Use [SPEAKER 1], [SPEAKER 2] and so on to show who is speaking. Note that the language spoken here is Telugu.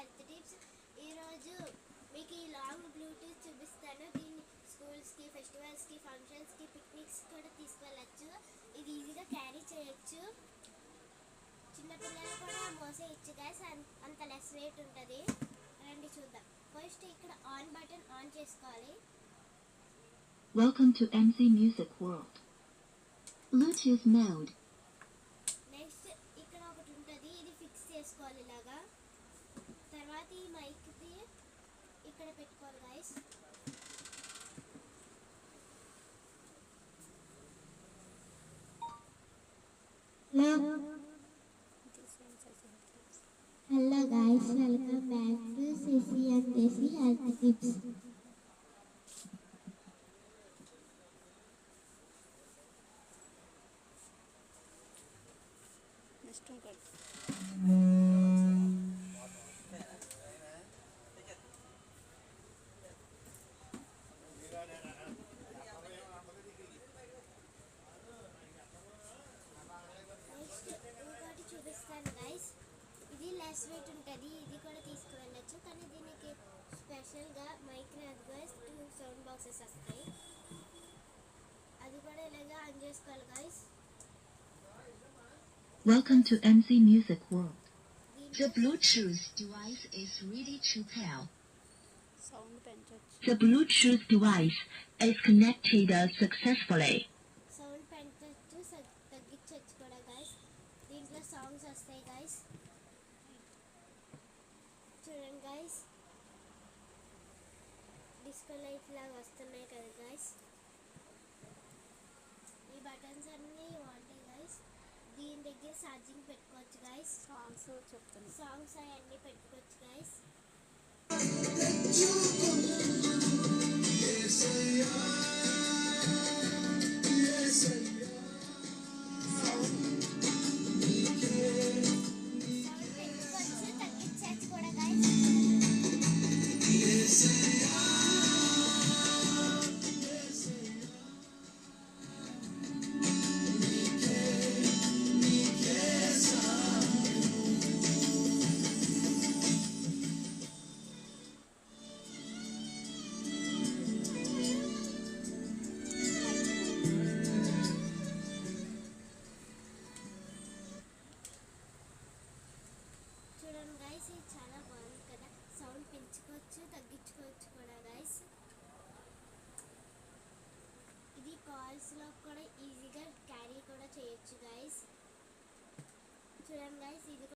[SPEAKER 1] Health tips. ఈరోజు మీకు ఈ లాంగ్ బ్లూటూత్ చూపిస్తాను. దీన్ని స్కూల్స్కి, ఫెస్టివల్స్కి, ఫంక్షన్స్కి, పిక్నిక్స్ కూడా తీసుకెళ్ళచ్చు. ఇది ఈజీగా క్యారీ చేయొచ్చు. చిన్నపిల్లలు కూడా మోసేయచ్చు గైస్, అంత లెస్ వెయిట్ ఉంటుంది. రండి చూద్దాం. ఫస్ట్ ఇక్కడ ఆన్ బటన్ ఆన్ చేసుకోవాలి.
[SPEAKER 2] Welcome to MC Music World. Bluetooth mode.
[SPEAKER 1] Next ఇక్కడ ఒకటి ఉంటుంది, ఇది ఫిక్స్ చేసుకోవాలి ఇలాగా. తర్వాత ఈ మైక్ది ఇక్కడ పెట్టుకోవాలి guys.
[SPEAKER 3] Hello guys, welcome back to Sissy and Desi Health Tips.
[SPEAKER 1] ఇంకోటి చూపిస్తాను గైస్. ఇది లెస్ వెయిట్ ఉంటుంది, ఇది కూడా తీసుకువెళ్ళచ్చు. కానీ దీనికి స్పెషల్గా మైక్ రాదు గైస్, 2 సౌండ్ బాక్సెస్ వస్తాయి. అది కూడా ఇలాగా ఆన్ చేసుకోవాలి guys.
[SPEAKER 2] Welcome to MC Music World. The Bluetooth device is ready to pair. The Bluetooth device is connected successfully.
[SPEAKER 1] Sound పెంచచ్చు, తగ్గించచ్చు కూడా గైస్. దీంట్లో సాంగ్స్ వస్తాయి గైస్. చూడండి గైస్, డిస్కో లైట్ లాగా వస్తున్నాయి కదా గైస్. ఈ బటన్స్ అన్నీ ఉంటాయి గైస్. దీని దగ్గర ఛార్జింగ్ పెట్టుకోవచ్చు గైస్. సాంగ్స్ అవన్నీ పెట్టుకోవచ్చు గైస్. సౌండ్ పెంచుకోవచ్చు, తగ్గించచ్చు కూడా గైస్. చూడండి గైస్, ఇది చాలా బాగుంది కదా. సౌండ్ పెంచుకోవచ్చు, తగ్గించుకోవచ్చు కూడా గైస్. ఇది కాల్స్లో కూడా ఈజీగా క్యారీ కూడా చేయొచ్చు గైస్. చూడండి గైస్, ఇది